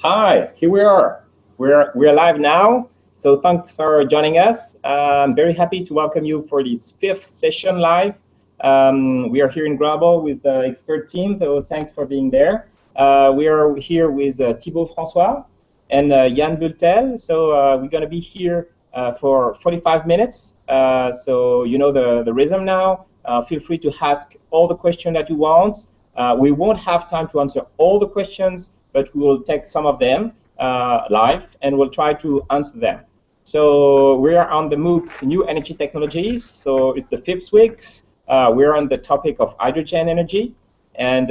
Hi, here we are. We're live now. So thanks for joining us. I'm very happy to welcome you for this 5th session live. We are here in Grenoble with the expert team, so thanks for being there. We are here with Thibaut François and Yann Bultel. So we're going to be here for 45 minutes. So you know the rhythm now. Feel free to ask all the questions that you want. We won't have time to answer all the questions, but we will take some of them live, and we'll try to answer them. So we are on the MOOC, New Energy Technologies. So it's the 5th week. We're on the topic of hydrogen energy, and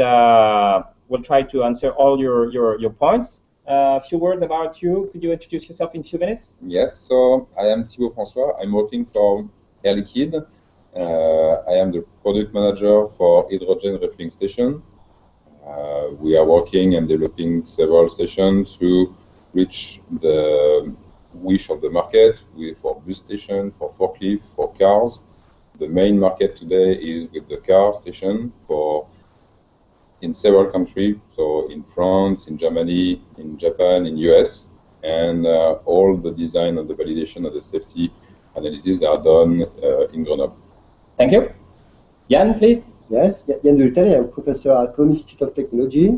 we'll try to answer all your points. A few words about you. Could you introduce yourself in a few minutes? Yes, so I am Thibaut François. I'm working for Air Liquide. I am the product manager for hydrogen refueling station. We are working and developing several stations to reach the wish of the market for bus station, for forklift, for cars. The main market today is with the car station in several countries, so in France, in Germany, in Japan, in US, and all the design and the validation of the safety analysis are done in Grenoble. Thank you. Yann, please. Yes, Yann Bultel. I am professor at Cologne Institute of Technology,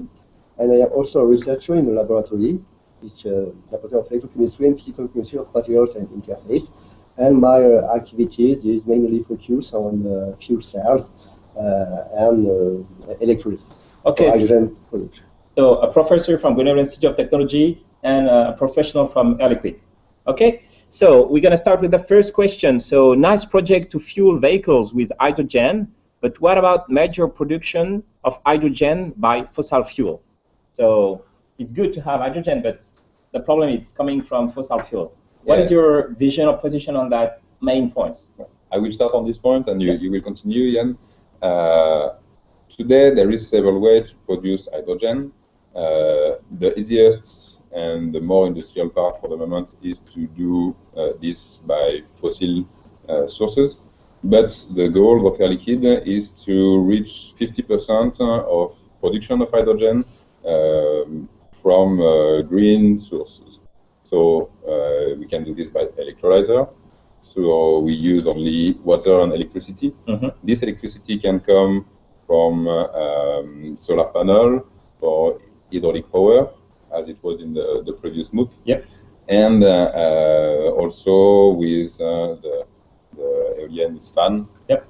and I am also a researcher in the laboratory, which laboratory of electrochemistry and physical chemistry of materials and interface. And my activities is mainly focused on fuel cells and electrolysis. Okay. Hydrogen production. So a professor from Grenoble Institute of Technology and a professional from Air Liquide. Okay. So we're going to start with the first question. So nice project to fuel vehicles with hydrogen, but what about major production of hydrogen by fossil fuel? So it's good to have hydrogen, but the problem is coming from fossil fuel. What is your vision or position on that main point? I will start on this point, and you will continue, Yann. Today, there is several ways to produce hydrogen. The easiest and the more industrial part for the moment is to do this by fossil sources. But the goal of Air Liquide is to reach 50% of production of hydrogen from green sources. So we can do this by electrolyzer. So we use only water and electricity. Mm-hmm. This electricity can come from solar panel or hydraulic power, as it was in the previous MOOC. Yep. And also with the Eolian is fan. Yep.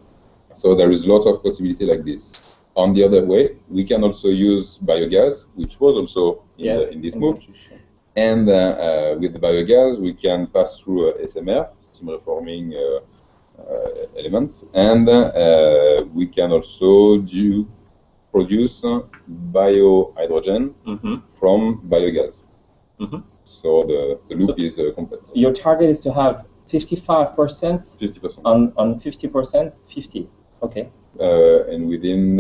So there is lots of possibility like this. On the other way, we can also use biogas, which was also in this MOOC. And with the biogas, we can pass through SMR, steam reforming element, and we can also produce biohydrogen from biogas. Mm-hmm. So the loop is complete. Your target is to have 55%? 50%. On 50%? 50. Okay. And within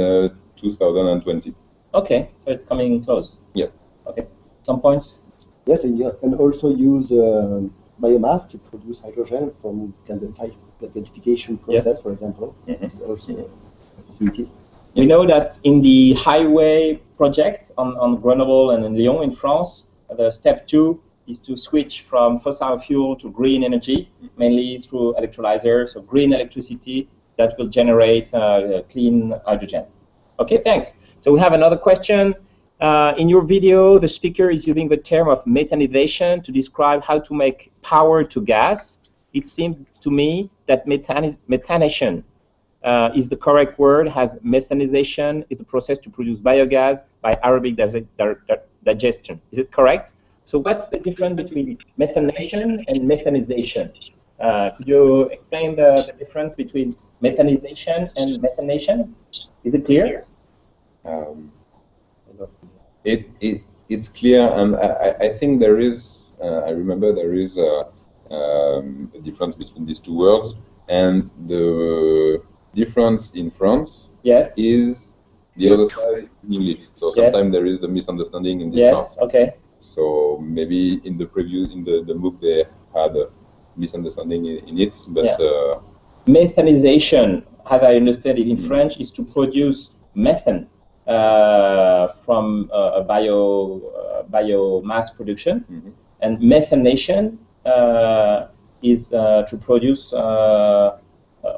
2020. Okay, so it's coming close. Yeah. Okay. Some points? Yes, and you can also use biomass to produce hydrogen from the gasification process, for example. Mm-hmm. Also facilities. We know that in the highway project on Grenoble and in Lyon in France, the step 2 is to switch from fossil fuel to green energy, mainly through electrolyzers, so green electricity that will generate clean hydrogen. Okay, thanks. So we have another question. In your video, the speaker is using the term of methanization to describe how to make power to gas. It seems to me that methanation is the correct word, as methanization is the process to produce biogas by aerobic digestion. Is it correct? So what's the difference between methanation and methanization? Could you explain the difference between methanization and methanation? Is it clear? It's clear, and I think there is, I remember there is a difference between these two words, and the difference in France is the other side in English. So sometimes there is the misunderstanding in this part. Okay. So maybe in the preview, in the MOOC, they had a misunderstanding in it, but methanization, as I understand it in French, is to produce methane from a biomass production, and methanation is to produce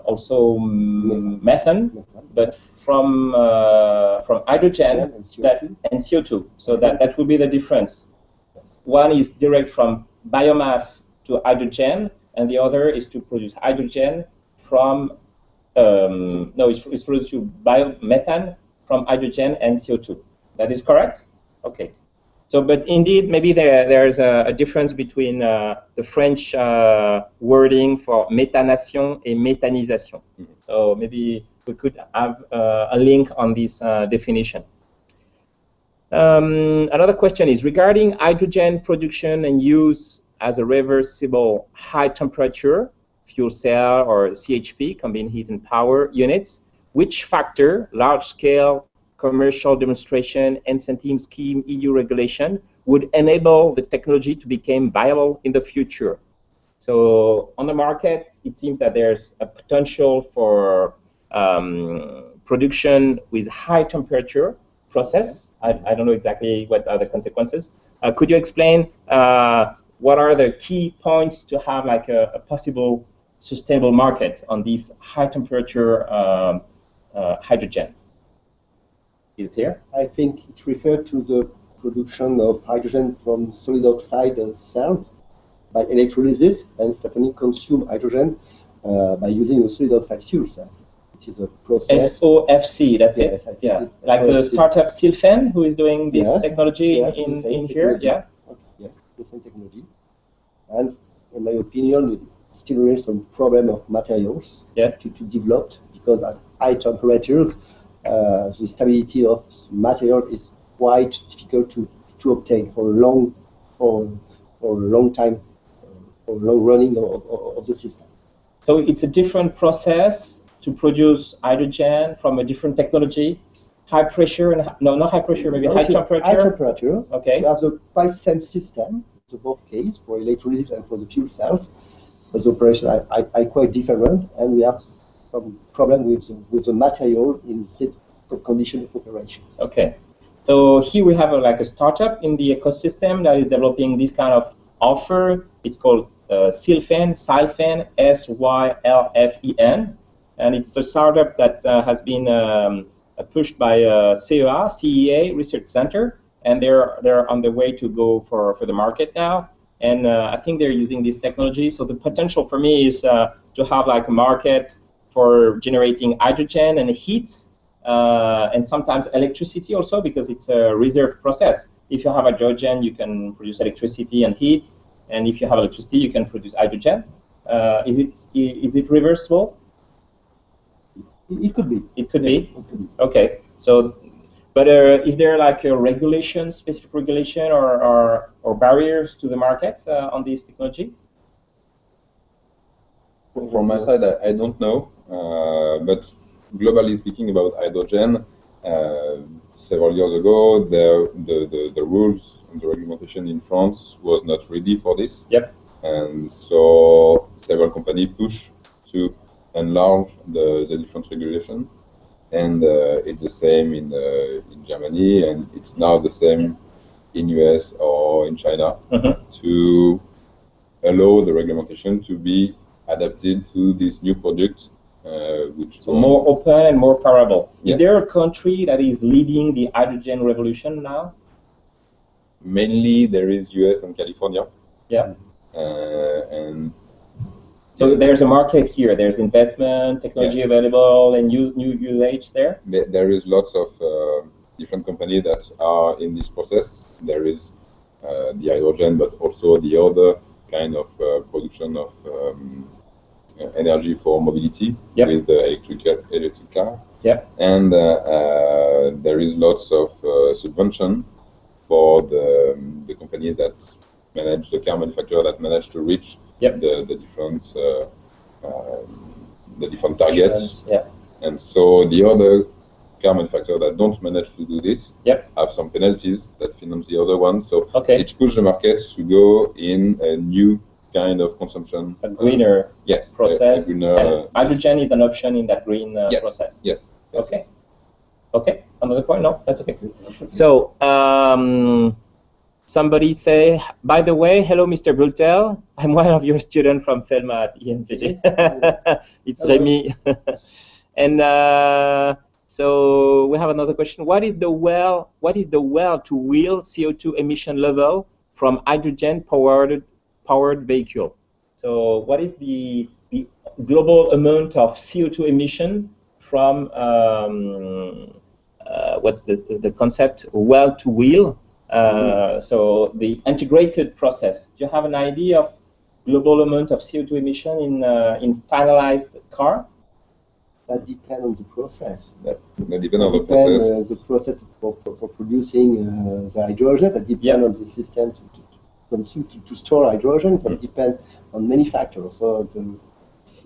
also methane, but from hydrogen and CO2. So that will be the difference. One is direct from biomass to hydrogen, and the other is to produce hydrogen from it's produced to biomethane from hydrogen and CO2. That is correct? Okay. So, but indeed, maybe there's a difference between the French wording for méthanation and méthanisation. So maybe we could have a link on this definition. Another question is regarding hydrogen production and use as a reversible high temperature fuel cell or CHP, combined heat and power units. Which factor, large scale commercial demonstration, incentive scheme, EU regulation, would enable the technology to become viable in the future? So on the market, it seems that there's a potential for production with high temperature process. I don't know exactly what are the consequences. Could you explain what are the key points to have like a possible sustainable market on this high temperature hydrogen? Is it clear? I think it refers to the production of hydrogen from solid oxide cells by electrolysis, and certainly consume hydrogen by using a solid oxide fuel cell, which is a process. SOFC, that's yes, it? Yeah. Like the startup Silfen, who is doing this technology in here? Yeah. Okay. Yes, the same technology. And in my opinion, it still remains some problem of materials to develop, because at high temperatures, the stability of material is quite difficult to obtain for a long time, for long running of the system. So it's a different process to produce hydrogen from a different technology, high pressure and not high pressure, maybe high temperature. High temperature. Okay. We have the quite same system, in both cases, for electrolysis and for the fuel cells, but the operation are quite different, and we have some problem with the material in this condition of operation. Okay. So here we have like a startup in the ecosystem that is developing this kind of offer. It's called Silfen, Sylfen, and it's the startup that has been pushed by CEA Research Center, and they're on the way to go for the market now. And I think they're using this technology. So the potential for me is to have like a market for generating hydrogen and heat, and sometimes electricity also, because it's a reserve process. If you have hydrogen, you can produce electricity and heat, and if you have electricity, you can produce hydrogen. Is it reversible? It could be. It could be. Okay. So, but is there like a regulation, specific regulation, or barriers to the market on this technology? From my side, I don't know, but globally speaking about hydrogen, several years ago, the rules and the regulation in France was not ready for this. Yep. And so several companies push to enlarge the different regulation, and it's the same in Germany, and it's now the same in US or in China, to allow the regulation to be adapted to this new product, which so more open and more favorable. Yeah. Is there a country that is leading the hydrogen revolution now? Mainly there is US and California. Yeah. And so there's a market here. There's investment, technology available, and new usage there. There is lots of different companies that are in this process. There is the hydrogen, but also the other kind of production of energy for mobility with the electric car. Yeah. And there is lots of subvention for the company that manage, the car manufacturer that manage to reach the different targets. Yeah. And so the other car manufacturer that don't manage to do this have some penalties that finance the other one. So it pushes the market to go in a new kind of consumption, a greener process. A greener, and hydrogen is an option in that green process. Yes. Okay. Yes. Okay. Another point? No, that's okay. So Somebody say, by the way, hello, Mr. Brultel. I'm one of your students from FELMA at ENPG. It's Hello. Remy. And so we have another question. What is the well-to-wheel CO2 emission level from hydrogen-powered vehicle? So what is the global amount of CO2 emission from what's the concept well-to-wheel? So the integrated process. Do you have an idea of global amount of CO2 emission in finalized car? That depends on the process. That depends on the process. The process for producing the hydrogen, that depends on the system to store hydrogen. That depends on many factors. So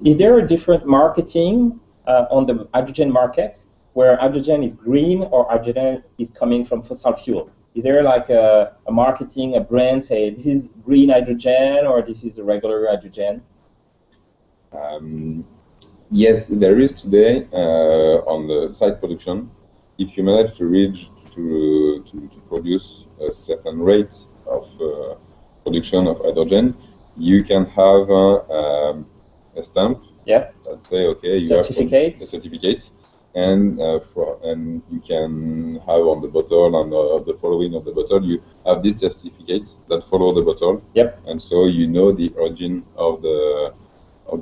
is there a different marketing on the hydrogen market where hydrogen is green or hydrogen is coming from fossil fuel? Is there like a marketing, a brand say this is green hydrogen or this is a regular hydrogen? Yes, there is today on the site production. If you manage to reach to produce a certain rate of production of hydrogen, you can have a stamp. Yeah. That say okay, you have a certificate, and you can have on the bottle and the following of the bottle you have this certificate that follow the bottle. Yep. And so you know the origin of the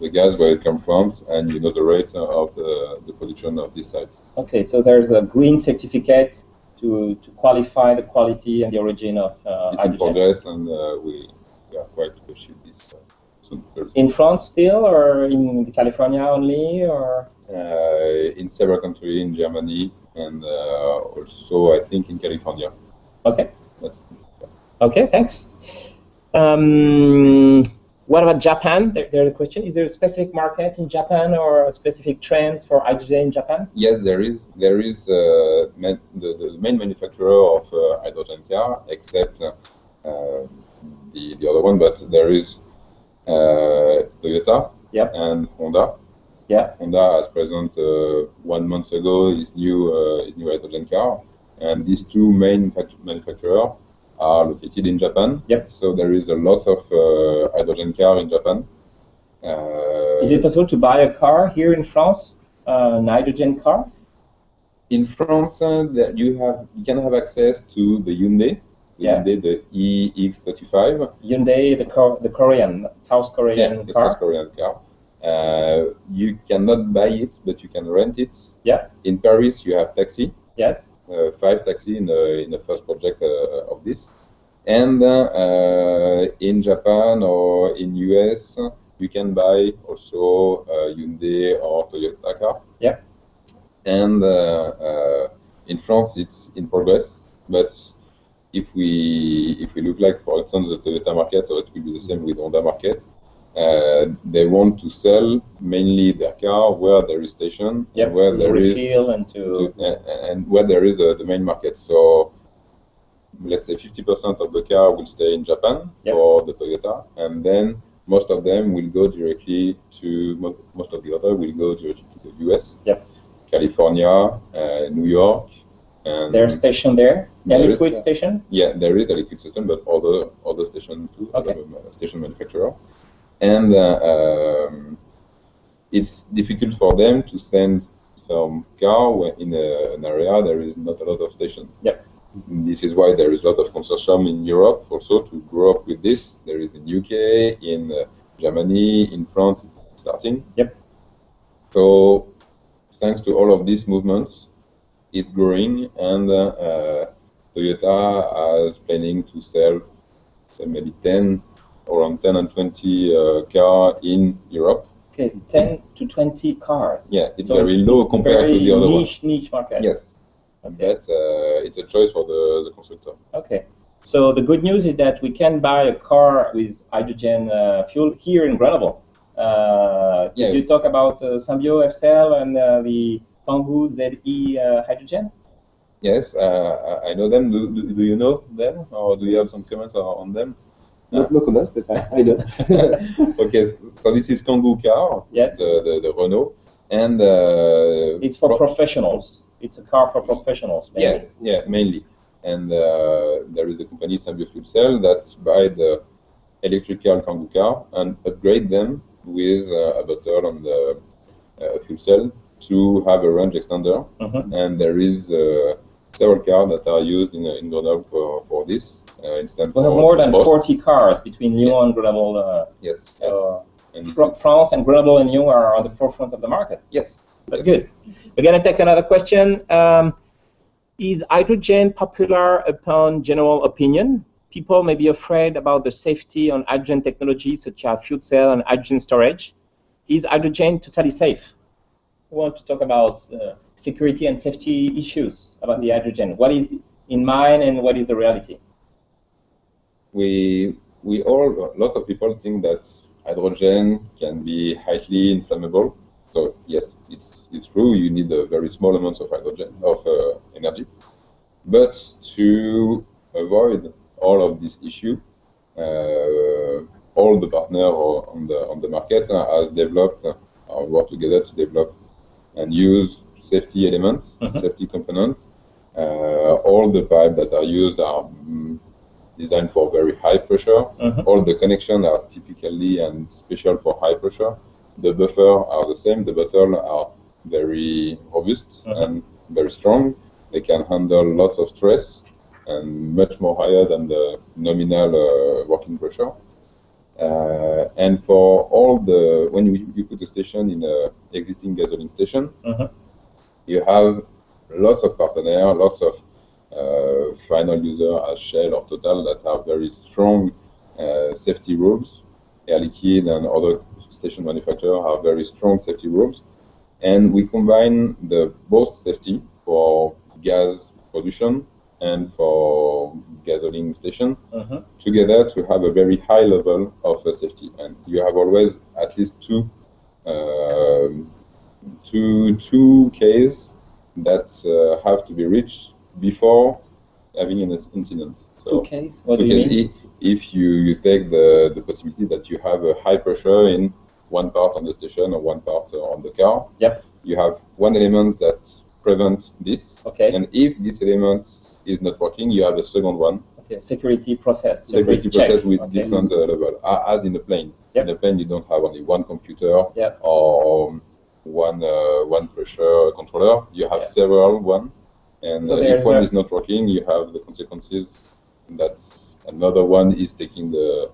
gas, where it comes from, and you know the rate of the production of this site. Okay, so there's a green certificate to qualify the quality and the origin of it's hydrogen. in progress, and we are quite to achieve this soon. In France still, or in California only, or? In several countries, in Germany, and also I think in California. Okay. Okay, thanks. What about Japan? There's a question. Is there a specific market in Japan or specific trends for hydrogen in Japan? Yes, there is. There is the main manufacturer of hydrogen car, except the other one. But there is Toyota and Honda. Yeah. Honda has present 1 month ago his new hydrogen car, and these two main manufacturers are located in Japan. Yep. So there is a lot of hydrogen car in Japan. Is it possible to buy a car here in France, an hydrogen car? In France, you can have access to the Hyundai, the EX35. Hyundai, the Korean, South Korean the car. South Korean car. You cannot buy it, but you can rent it. Yeah. In Paris, you have taxi. Yes. 5 taxi in the first project of this, and in Japan or in US you can buy also Hyundai or Toyota car. Yeah. And in France it's in progress, but if we look like, for instance, the Toyota market, or it will be the same with Honda market, they want to sell mainly their car where there is station, and where there is and where there is the main market. So let's say 50% of the car will stay in Japan for the Toyota, and then most of them will go directly to most of the other will go directly to the US, California, New York. And there's station there. Liquid station. Yeah, there is a liquid station, but other station too. Other station manufacturer. And it's difficult for them to send some car when in an area there is not a lot of station. Yep. This is why there is a lot of consortium in Europe also to grow up with this. There is in UK, in Germany, in France, it's starting. Yep. So thanks to all of these movements, it's growing, and Toyota is planning to sell maybe around 10 and 20 car in Europe. Okay, 10 to 20 cars. Yeah, it's so very low compared to the other one. Niche market. Yes, but it's a choice for the constructor. Okay, so the good news is that we can buy a car with hydrogen fuel here in Grenoble. Did you talk about Symbio FCL and the Kangoo ZE hydrogen? Yes, I know them. Do you know them, or do you have some comments on them? No comments, but I know. Okay, so this is Kangoo car, the Renault, and it's for professionals. It's a car for professionals, mainly. Yeah, mainly. and there is a company, Symbio Fuel Cell, that buy the electrical Kangoo car and upgrade them with a bottle on the fuel cell to have a range extender. And there is several cars that are used in Grenoble for this. Instead we have more than 40 cars between Lyon and Grenoble. Yes, so France and Grenoble and Lyon are on the forefront of the market. Yes. That's good. We're going to take another question. Is hydrogen popular upon general opinion? People may be afraid about the safety on hydrogen technology, such as fuel cell and hydrogen storage. Is hydrogen totally safe? We want to talk about security and safety issues about the hydrogen. What is in mind and what is the reality? Lots of people think that hydrogen can be highly inflammable. So yes, it's true. You need a very small amounts of hydrogen energy, but to avoid all of this issue, all the partners on the market has developed or work together to develop and use safety elements, safety components. All the pipes that are used are designed for very high pressure. All the connections are typically and special for high pressure. The buffer are the same. The bottle are very robust and very strong. They can handle lots of stress and much more higher than the nominal working pressure. And for all the, when you put a station in an existing gasoline station, you have lots of partners, lots of final users as Shell or Total that have very strong safety rules. Air Liquide and other station manufacturers have very strong safety rules. And we combine both safety for gas production and for gasoline station together to have a very high level of safety. And you have always at least two cases that have to be reached before having an incident. So, 2 cases? What do you mean? If you take the possibility that you have a high pressure in one part on the station or one part on the car, you have one element that prevents this. And if this element is not working, you have a second one. Security process. Security process with different level, as in a plane. In a plane, you don't have only one computer or one pressure controller. You have several one, and so if one is not working, you have the consequences that another one is taking a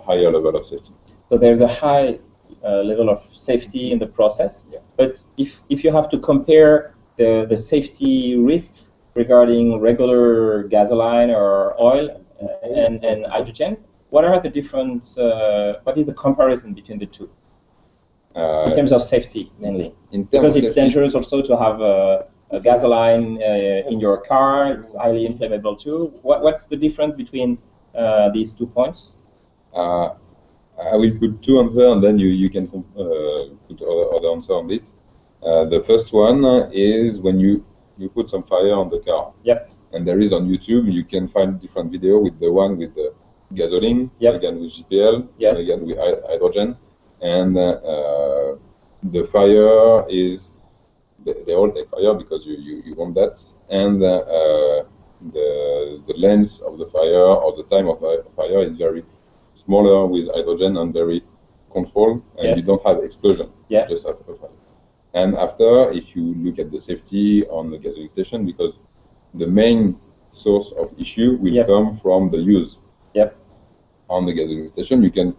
higher level of safety. So there's a high level of safety in the process. But if you have to compare the safety risks regarding regular gasoline or oil and hydrogen, what are the different? What is the comparison between the two in terms of safety, mainly? Because it's dangerous also to have a gasoline in your car. It's highly inflammable too. What's the difference between these 2 points? I will put two answers, and then you can put other answer on it. The first one is when you put some fire on the car. And there is on YouTube, you can find different video with the one with the gasoline, again with GPL, again with hydrogen. And the fire is, they all take fire because you want that. And the length of the fire or the time of fire is very smaller with hydrogen and very controlled, and you don't have explosion, just have a fire. And after, if you look at the safety on the gasoline station, because the main source of issue will come from the use. On the gasoline station, you can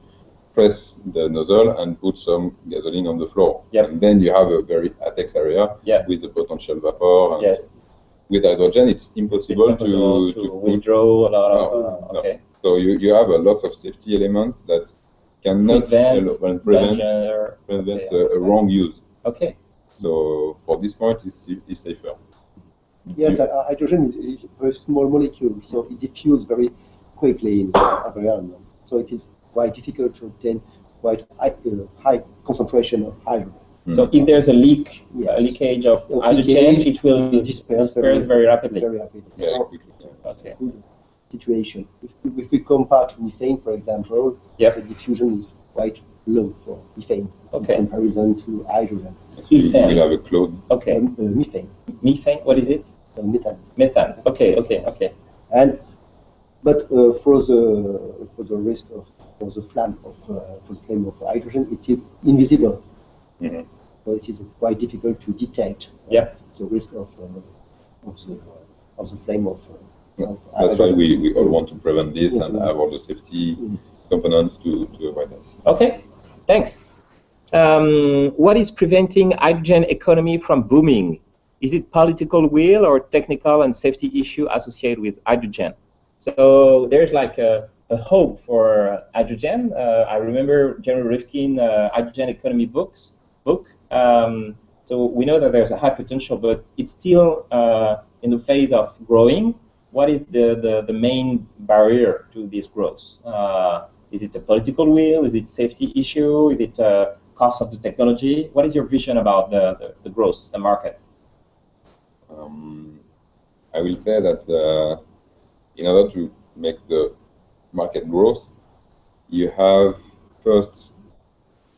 press the nozzle and put some gasoline on the floor. And then you have a very attacks area with a potential vapor. And with hydrogen, it's impossible to withdraw a lot of... No. So you have a lot of safety elements that cannot prevent a wrong use. So for this point, it's safer. Yes, hydrogen is a very small molecule, so it diffuses very quickly in the environment. So it is quite difficult to obtain quite high concentration of hydrogen. So if there's a leakage of hydrogen, it will disperse very rapidly. Very rapidly. Very quickly. Good situation. If we compare to methane, for example, the diffusion is quite low for methane in comparison to hydrogen. We have a cloud. Methane. Methane, what is it? methane. Methane. Okay, okay, okay. And but for the risk of for the flame of hydrogen, it is invisible. Mhm. So it is quite difficult to detect Yeah. the risk of the flame of. That's why we all want to prevent this Yes, and we- have all the safety components to avoid that. Okay, thanks. What is preventing hydrogen economy from booming? Is it political will or technical and safety issue associated with hydrogen? So there's like a hope for hydrogen. I remember General Rifkin hydrogen economy book. So we know that there's a high potential, but it's still in the phase of growing. What is the main barrier to this growth? Is it a political will? Is it safety issue? Is it cost of the technology? What is your vision about the growth, the market? I will say that in order to make the market growth, you have first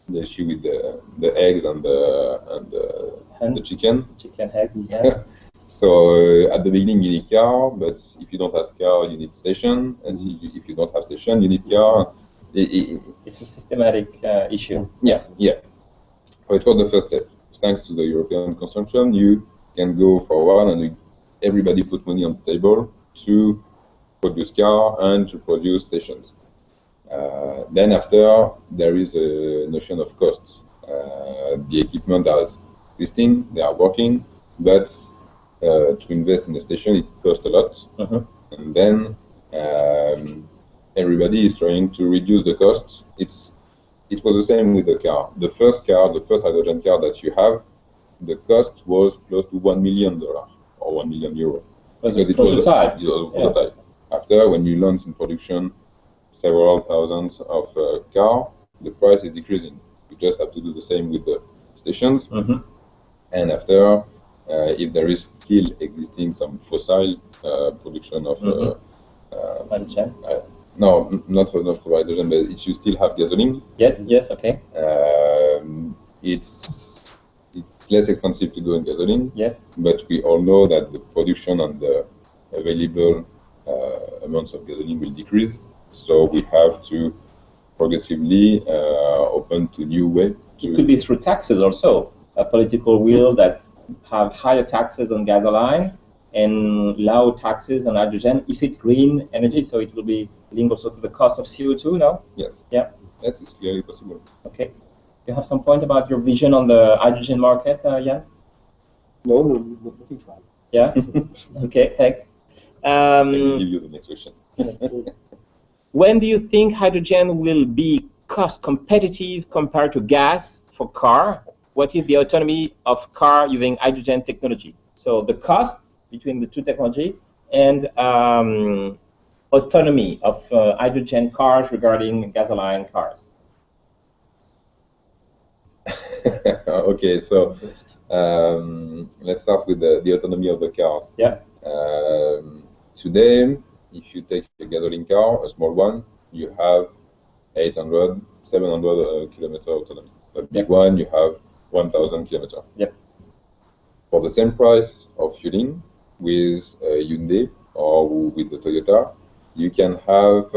the issue with the eggs and the chicken. Chicken eggs. Yeah. So at the beginning you need car, but if you don't have car, you need station, and if you don't have station, you need car. It's a systematic issue. Yeah, yeah. So it was the first step. Thanks to the European consumption, you can go forward and everybody put money on the table to produce car and to produce stations. Then after, there is a notion of cost. The equipment are existing, they are working, but to invest in a station, it costs a lot. And then everybody is trying to reduce the cost. It was the same with the car. The first hydrogen car that you have, the cost was close to $1 million or €1 million. Because it was a prototype. Prototype. After, when you launch in production several thousands of car, the price is decreasing. You just have to do the same with the stations. And after, if there is still existing some fossil production of hydrogen. No, not for hydrogen, but if you still have gasoline. Yes, yes, okay. It's less expensive to go in gasoline. Yes. But we all know that the production and the available amounts of gasoline will decrease. So we have to progressively open to new way. It could be through taxes also. A political will that have higher taxes on gasoline and low taxes on hydrogen if it's green energy, so it will be linked also to the cost of CO2, no? Yes. Yeah. Yes, it's clearly possible. Okay. You have some point about your vision on the hydrogen market, Jan? No, nothing to add. Yeah? Okay, thanks. Let me give you the next question. When do you think hydrogen will be cost competitive compared to gas for car? What is the autonomy of car using hydrogen technology? So the cost between the two technology and autonomy of hydrogen cars regarding gasoline cars. Okay, so let's start with the autonomy of the cars. Yeah. Today, if you take a gasoline car, a small one, you have 800, 700 kilometer autonomy. A big one, you have 1,000 kilometers. Yep. For the same price of fueling with Hyundai or with the Toyota, you can have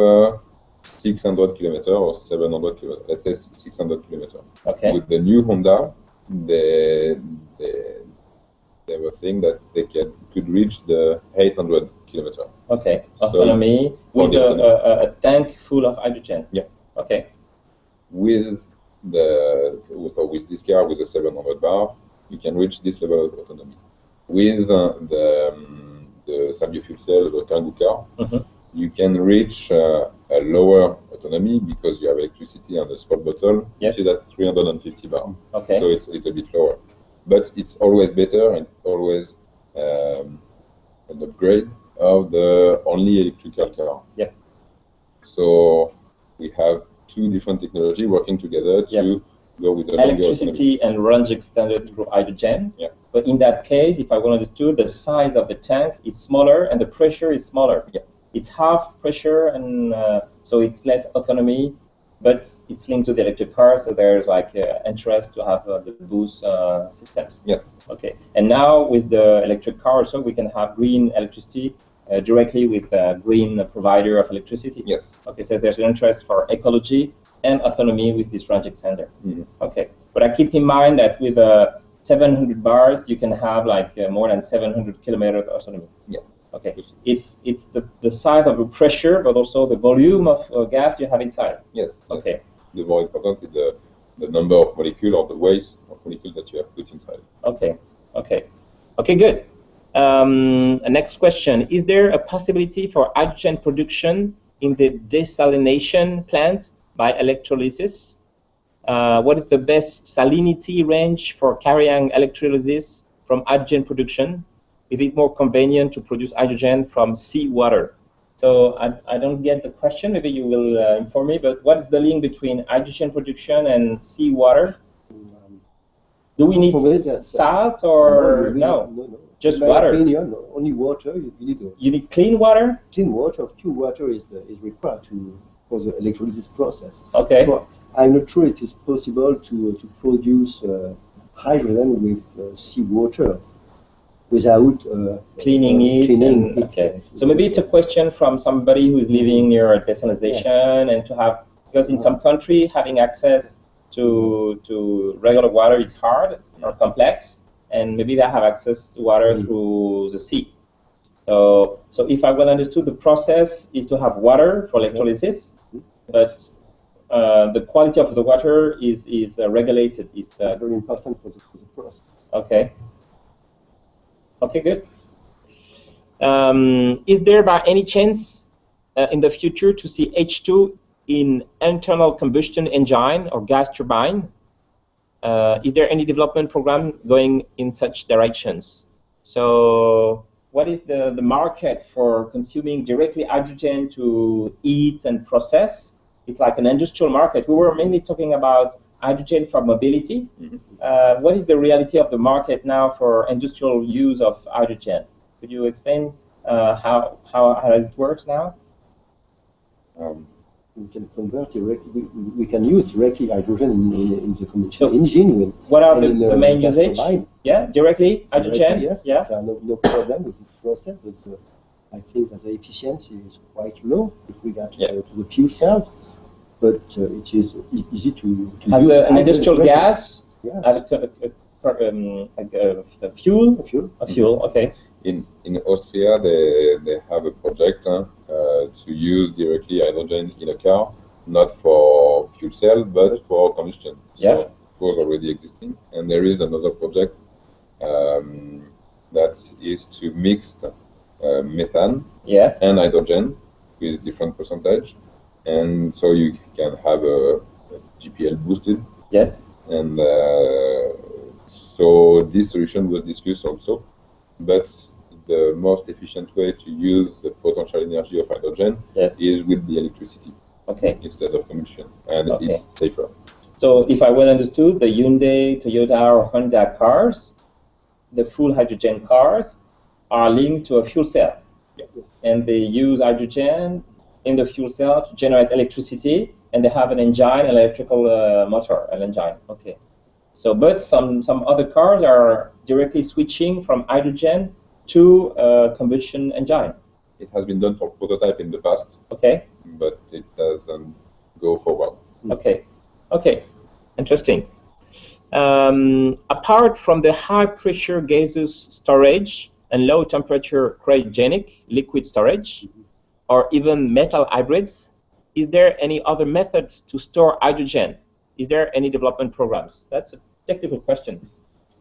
600 kilometers or 700 kilometers. Let's say 600 kilometers. Okay. With the new Honda, they were saying that they could reach the 800 kilometers. Okay. Autonomy with a tank full of hydrogen. Yeah. Okay. With this car with the 700 bar, you can reach this level of autonomy. With the Sabio fuel cell, the Kangoo car, you can reach a lower autonomy because you have electricity and a spot bottle, yes, which is at 350 bar. Okay. So it's a little bit lower. But it's always better and always an upgrade of the only electrical car. Yep. So we have two different technologies working together to go with the electricity and range extended through hydrogen. Yeah. But in that case, if I wanted to, the size of the tank is smaller and the pressure is smaller. Yeah. It's half pressure, and so it's less autonomy but it's linked to the electric car, so there's like interest to have the boost systems. Yes. Okay. And now with the electric car, also we can have green electricity directly with a green provider of electricity. Yes. Okay. So there's an interest for ecology and autonomy with this range extender. Mm-hmm. Okay. But I keep in mind that with 700 bars, you can have like more than 700 kilometers of autonomy. Yeah. Okay. It's the size of the pressure, but also the volume of gas you have inside. Yes. Okay. Yes. The more important is the number of molecules or the weight of molecules that you have put inside. Okay. Okay. Okay. Good. Next question: is there a possibility for hydrogen production in the desalination plant by electrolysis? What is the best salinity range for carrying electrolysis from hydrogen production? Is it more convenient to produce hydrogen from seawater? So I don't get the question. Maybe you will inform me. But what is the link between hydrogen production and seawater? Do we need salt or no? No. Just in my water. opinion, only water. You need clean water. Clean water, pure water is required for the electrolysis process. Okay. So I'm not sure it is possible to produce hydrogen with seawater without cleaning it. Okay. So maybe it's a question from somebody who is living near a desalination, and to have, because in some country having access to regular water is hard or complex, and maybe they have access to water through the sea. So if I well understood, the process is to have water for electrolysis, but the quality of the water is regulated. It's very important for the process. Okay. Okay, good. Is there by any chance in the future to see H2 in internal combustion engine or gas turbine? Is there any development program going in such directions? So what is the market for consuming directly hydrogen to eat and process? It's like an industrial market. We were mainly talking about hydrogen for mobility. Mm-hmm. What is the reality of the market now for industrial use of hydrogen? Could you explain how it works now? We can convert directly. We can use directly hydrogen in the combustion engine. What are the main usage? Yeah, directly hydrogen. Yes. Yeah. There are no problem with this process, but I think that the efficiency is quite low if we get to the fuel cells. But it is easy to as use an industrial gas. Yes. As a fuel. Okay. In Austria, they have a project to use directly hydrogen in a car, not for fuel cell, but for combustion. So it was already existing. And there is another project that is to mix methane and hydrogen with different percentage. And so you can have a GPL boosted. Yes. And so this solution was discussed also, but the most efficient way to use the potential energy of hydrogen is with the electricity instead of combustion, and it's safer. So if I well understood, the Hyundai, Toyota, or Honda cars, the full hydrogen cars, are linked to a fuel cell. Yeah. And they use hydrogen in the fuel cell to generate electricity, and they have an engine, electrical motor, an engine. Okay. So, but some other cars are directly switching from hydrogen to a combustion engine. It has been done for prototype in the past. Okay. But it doesn't go forward. Okay. Okay. Interesting. Apart from the high pressure gaseous storage and low temperature cryogenic liquid storage, or even metal hybrids, is there any other methods to store hydrogen? Is there any development programs? That's a technical question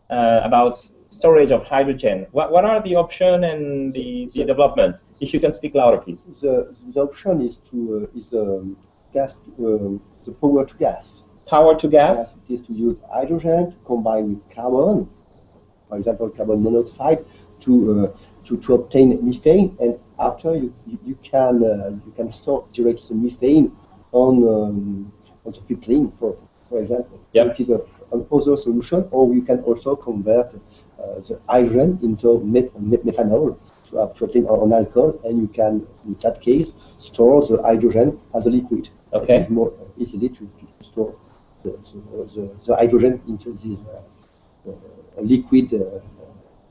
about storage of hydrogen. What are the options and the development? If you can speak louder, please. The option is gas, the power to gas. Power to gas? It is to use hydrogen to combine with carbon, for example, carbon monoxide, to obtain methane, and after you can store direct the methane on the pipeline, for example. Yep. It is another solution, or you can also convert the hydrogen into methanol to obtain an alcohol, and you can, in that case, store the hydrogen as a liquid. Okay. easily to store the hydrogen into this liquid.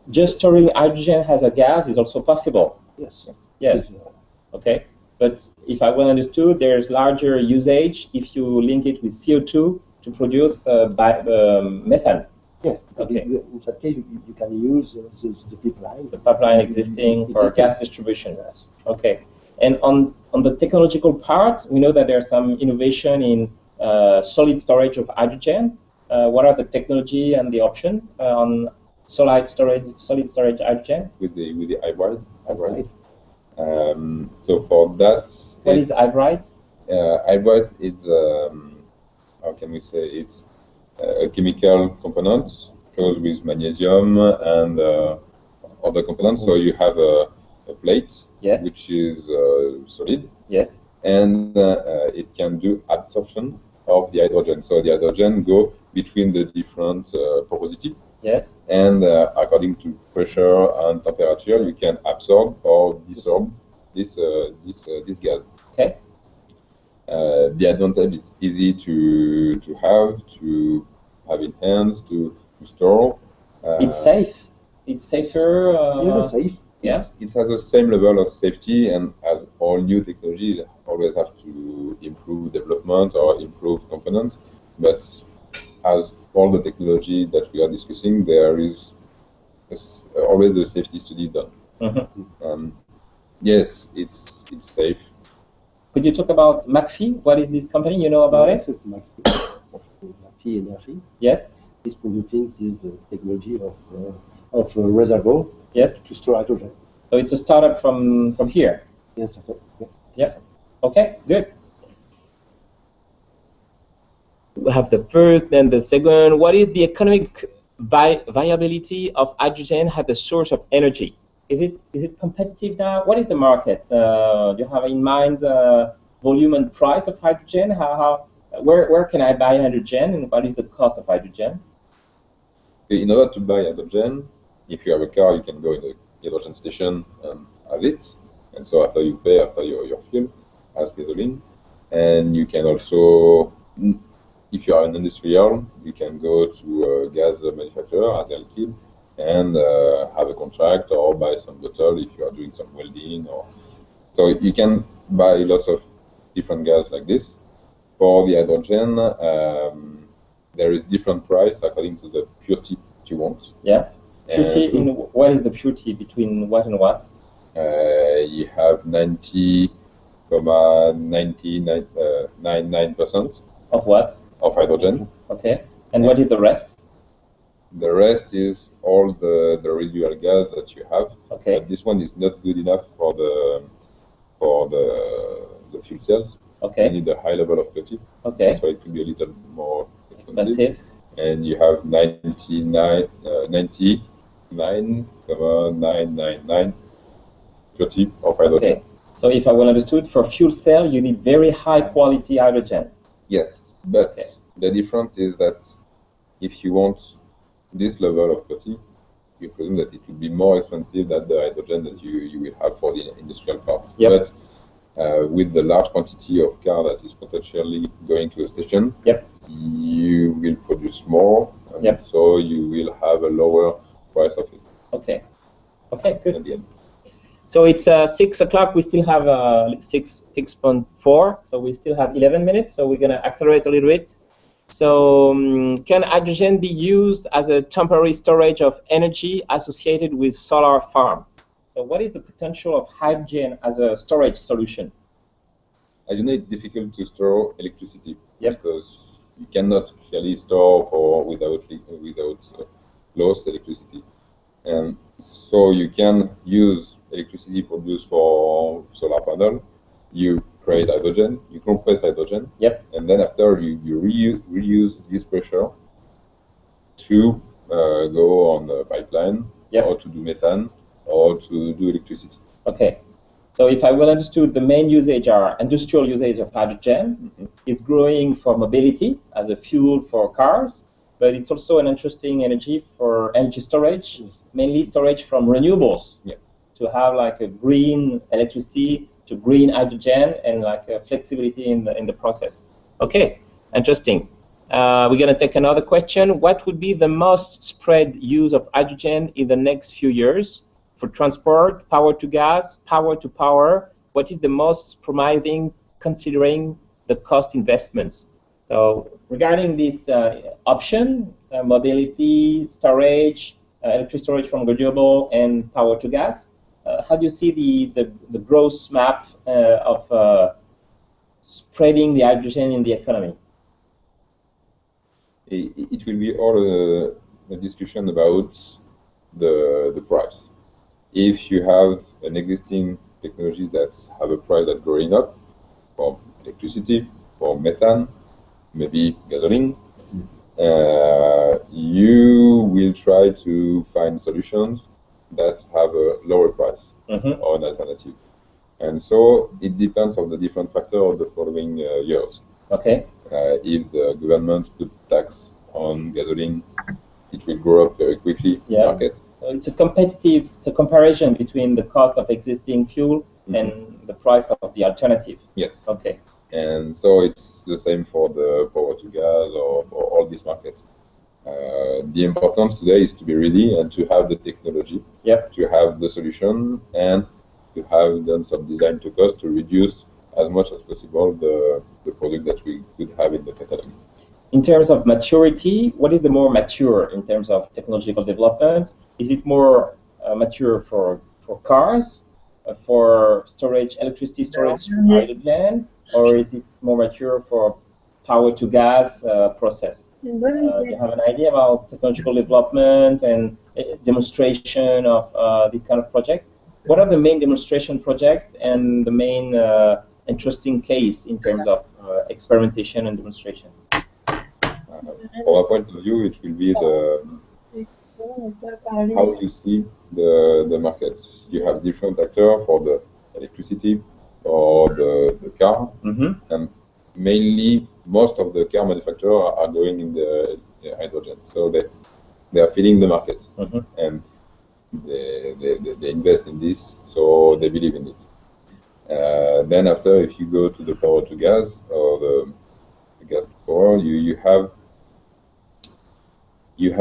Just storing hydrogen as a gas is also possible. Yes. Yes. Okay. But if I well understood, there's larger usage if you link it with CO2 to produce methane. Yes. Okay. In that case, you can use the pipeline. The pipeline existing for gas distribution. Yes. Okay. And on the technological part, we know that there's some innovation in solid storage of hydrogen. What are the technology and the option on solid storage hydrogen? With the hybrid. So for that, what is hybrid? Hybrid is how can we say, it's a chemical component close with magnesium and other components. So you have a plate, yes, which is solid, yes, and it can do absorption of the hydrogen. So the hydrogen go between the different porosity. Yes. And according to pressure and temperature, you can absorb or dissolve this gas. Okay. The advantage is easy to have in hands, to store. It's safe. It's safer. Yeah, safe. Yeah. It has the same level of safety, and as all new technology, always have to improve development or improve components. But as all the technology that we are discussing, there is always a safety study done. Mm-hmm. Yes, it's safe. Could you talk about McPhee? What is this company? You know about it? McPhee Energy. Yes. Is producing this technology of reservoir. Yes. To store hydrogen. So it's a startup from here. Yes. Okay. Yeah. Okay. Good. We have the first and the second. What is the economic viability of hydrogen as a source of energy? Is it competitive now? What is the market? Do you have in mind volume and price of hydrogen? Where can I buy hydrogen, and what is the cost of hydrogen? In order to buy hydrogen, if you have a car, you can go in the hydrogen station and have it. And so after you pay, after your fuel, as gasoline. And you can also, if you are an industrial, you can go to a gas manufacturer as a liquid and have a contract or buy some bottle if you are doing some welding. So you can buy lots of different gas like this. For the hydrogen, there is different price according to the purity you want. Yeah. Purity in what is the purity between what and what? You have 90.99% of what? Of hydrogen. Okay. And what is the rest? The rest is all the residual gas that you have. Okay. But this one is not good enough for the fuel cells. Okay. You need a high level of purity. Okay. So it could be a little more expensive. And you have 99.999 purity of hydrogen. Okay. So if I well understood, for fuel cell, you need very high quality hydrogen. Yes, but the difference is that if you want this level of purity, you presume that it will be more expensive than the hydrogen that you will have for the industrial part. Yep. But with the large quantity of car that is potentially going to a station, yep, you will produce more, and yep, so you will have a lower price of it. Okay. Okay, good. At the end. So it's 6 o'clock. We still have 6.4. So we still have 11 minutes. So we're going to accelerate a little bit. So can hydrogen be used as a temporary storage of energy associated with solar farm? So what is the potential of hydrogen as a storage solution? As you know, it's difficult to store electricity, yep, because you cannot clearly store without lost electricity. And so you can use electricity produced for solar panel. You create hydrogen, you compress hydrogen, yep, and then after you reuse this pressure to go on the pipeline, yep, or to do methane or to do electricity. Okay. So if I well understood, the main usage are industrial usage of hydrogen. Mm-hmm. It's growing for mobility as a fuel for cars, but it's also an interesting energy for energy storage, mainly storage from renewables. Yeah. To have like a green electricity to green hydrogen and like a flexibility in the process. Okay, interesting. We're going to take another question. What would be the most spread use of hydrogen in the next few years for transport, power to gas, power to power? What is the most promising considering the cost investments? So regarding this option, mobility, storage, electric storage from renewable, and power to gas, how do you see the growth map of spreading the hydrogen in the economy? It will be all a discussion about the price. If you have an existing technology that have a price that's going up for electricity, for methane, maybe gasoline, you will try to find solutions that have a lower price or an alternative. And so it depends on the different factors of the following years. Okay. If the government put tax on gasoline, it will grow up very quickly in the market. It's a comparison between the cost of existing fuel and the price of the alternative. Yes. Okay. And so it's the same for the power to gas or for all these markets. The importance today is to be ready and to have the technology, to have the solution, and to have done some design to cost to reduce as much as possible the product that we could have in the catalog. In terms of maturity, what is the more mature in terms of technological development? Is it more mature for cars, for storage, electricity storage, hydrogen, or is it more mature for power to gas process? Do you have an idea about technological development and demonstration of this kind of project? What are the main demonstration projects and the main interesting case in terms of experimentation and demonstration? From our point of view, it will be how you see the market. You have different actors for the electricity or the car, and mainly most of the car manufacturers are going in the hydrogen. So they are feeding the market, and they invest in this, so they believe in it. Then after, if you go to the power to gas or the gas to power, you have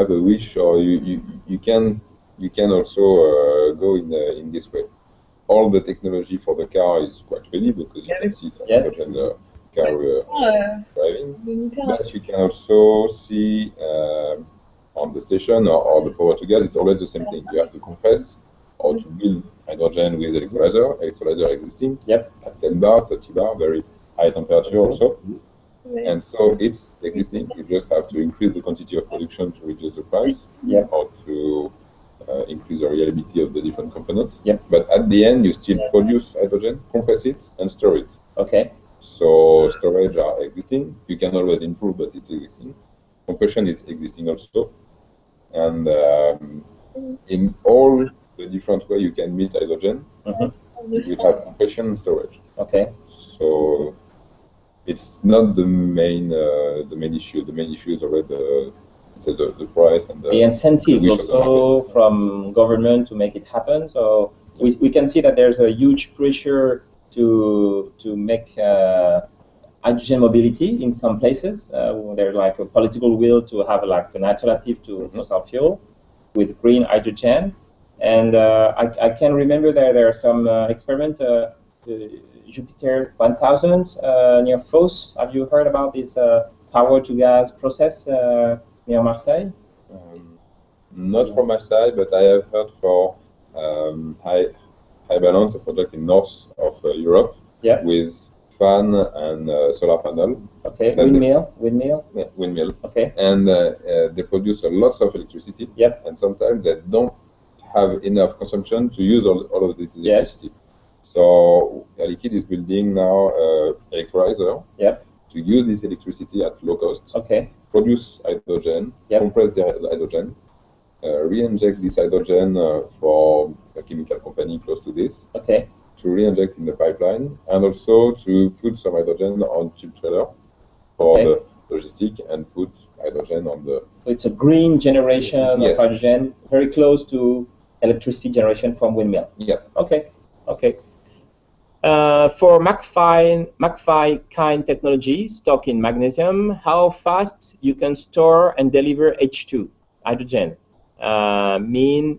a wish, or you can also go in this way. All the technology for the car is quite ready because you can see some hydrogen car driving, but you can also see on the station or the power to gas, it's always the same thing. You have to compress or to build hydrogen with electrolyzer existing at 10 bar, 30 bar, very high temperature also. And so it's existing. You just have to increase the quantity of production to reduce the price or to increase the reliability of the different components. But at the end, you still produce hydrogen, compress it, and store it. Okay. So storage are existing. You can always improve, but it's existing. Compression is existing also. And in all the different ways you can meet hydrogen, you will have compression and storage. Okay. So it's not the main issue. The main issue is already the price and the incentives also from government to make it happen. So we can see that there's a huge pressure to make hydrogen mobility in some places. There's like a political will to have like an alternative to fossil fuel with green hydrogen. And I can remember that there are some experiments. Jupiter 1000 near Fos. Have you heard about this power to gas process near Marseille? Not from Marseille, but I have heard for high balance, a project in north of Europe with fan and solar panel. Okay, windmill. Yeah, windmill. Okay. And they produce lots of electricity. And sometimes they don't have enough consumption to use all of this electricity. So Air Liquide is building now electrolyzer to use this electricity at low cost, produce hydrogen, compress the hydrogen, re-inject this hydrogen for a chemical company close to this, to re-inject in the pipeline, and also to put some hydrogen on chip trailer for the logistic and put hydrogen on the... So it's a green generation of hydrogen, very close to electricity generation from windmill. Yeah. Okay. For MACPHY kind technology, stock in magnesium, how fast you can store and deliver H2, hydrogen?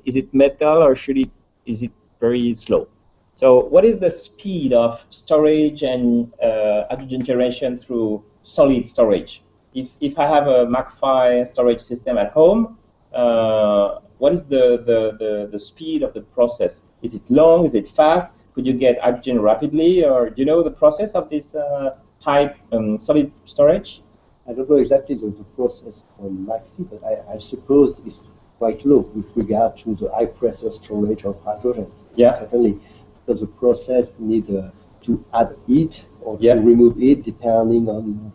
Is it metal or is it very slow? So what is the speed of storage and hydrogen generation through solid storage? If I have a MACPHY storage system at home, what is the speed of the process? Is it long? Is it fast? Could you get hydrogen rapidly? Or do you know the process of this high solid storage? I don't know exactly the process on MACPHY, but I suppose it's quite low with regard to the high pressure storage of hydrogen. Yeah. Certainly, because the process needs to add heat or yeah. to remove heat depending on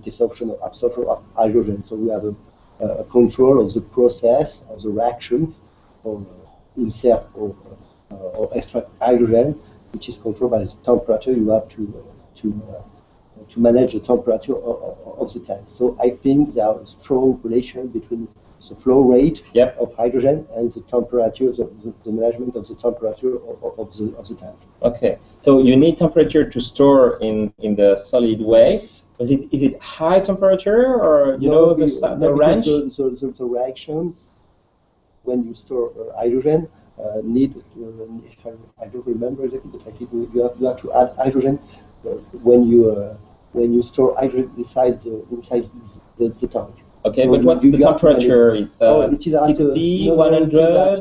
absorption of hydrogen. So we have a control of the process of the reaction or insert or extract hydrogen, which is controlled by the temperature. You have to manage the temperature of the tank. So I think there are a strong relation between the flow rate yep. of hydrogen and the temperature, the management of the temperature of the tank. Okay, so you need temperature to store in the solid way. Is it high temperature or you know the range? The reactions when you store hydrogen need I don't remember exactly, but I think you have to add hydrogen when you store hydrogen inside the tank. Okay, so but what's the temperature? It's 60, 100? I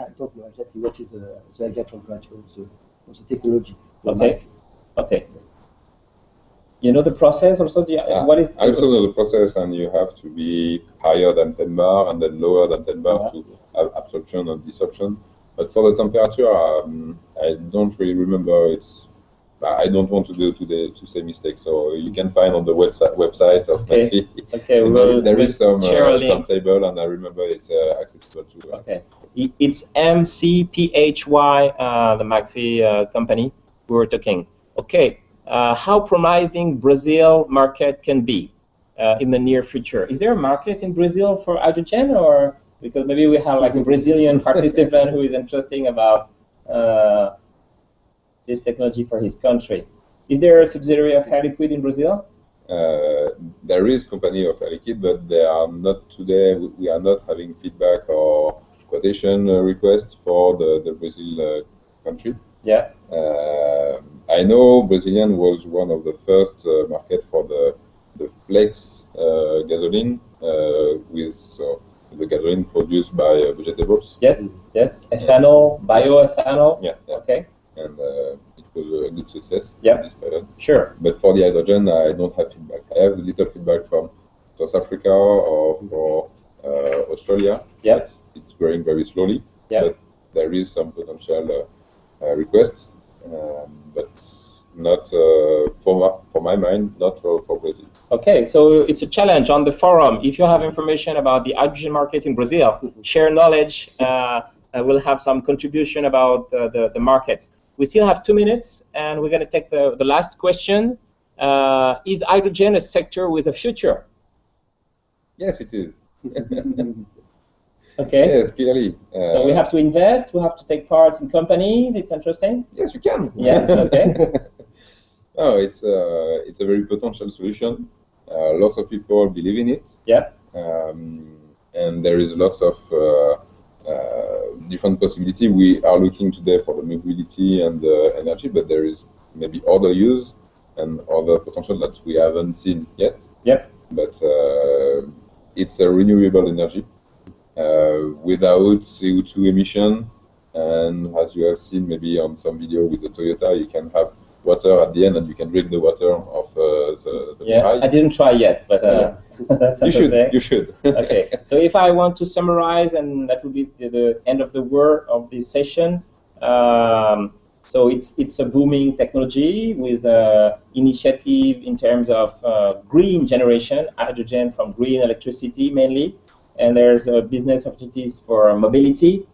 don't know exactly what is the exact temperature of the technology. Okay, okay. You know the process also? What is? I also know the process, and you have to be higher than 10 bar and then lower than 10 bar to have absorption and desorption. But for the temperature, I don't really remember. I don't want to say mistakes, so you can find on the website of MACPHY. Okay, there is some table, and I remember it's accessible to. Okay, it's MCPHY, the MACPHY company we were talking. Okay, how promising Brazil market can be in the near future? Is there a market in Brazil for hydrogen, or because maybe we have like a Brazilian participant who is interested about this technology for his country? Is there a subsidiary of Air Liquide in Brazil? There is company of Air Liquide, but they are not today. We are not having feedback or quotation requests for the Brazil country. Yeah. I know Brazilian was one of the first market for the flex gasoline with the gasoline produced by vegetables. Yes, yes, ethanol, bioethanol. Yeah, yeah. Okay. And it was a good success in this period. Sure. But for the hydrogen, I don't have feedback. I have a little feedback from South Africa or Australia. Yeah. It's growing very slowly. Yeah. But there is some potential requests, but not for my mind, not for Brazil. Okay, so it's a challenge on the forum. If you have information about the hydrogen market in Brazil, share knowledge. We'll have some contribution about the markets. We still have 2 minutes, and we're going to take the last question. Is hydrogen a sector with a future? Yes, it is. Okay. Yes, clearly. So we have to invest, we have to take part in companies. It's interesting. Yes, you can. Yes, okay. Oh, it's a very potential solution. Lots of people believe in it. Yeah. And there is lots of different possibility. We are looking today for the mobility and the energy, but there is maybe other use and other potential that we haven't seen yet. Yep. But it's a renewable energy without CO2 emission. And as you have seen maybe on some video with the Toyota, you can have water at the end and you can drink the water of the yeah, I didn't try yet, but that's you should. Okay, so if I want to summarize, and that will be the end of the word of this session. So it's a booming technology with initiative in terms of green generation, hydrogen from green electricity mainly, and there's business opportunities for mobility,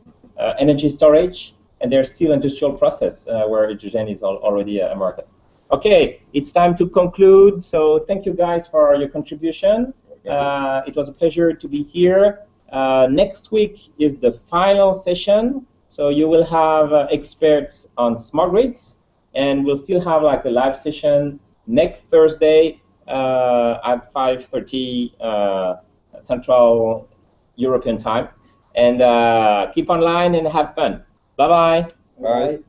energy storage, and there's still industrial process where hydrogen is already a market. Okay, it's time to conclude. So thank you guys for your contribution. It was a pleasure to be here. Next week is the final session. So you will have experts on smart grids, and we'll still have like a live session next Thursday at 5:30 Central European time. And keep online and have fun. Bye-bye. Bye.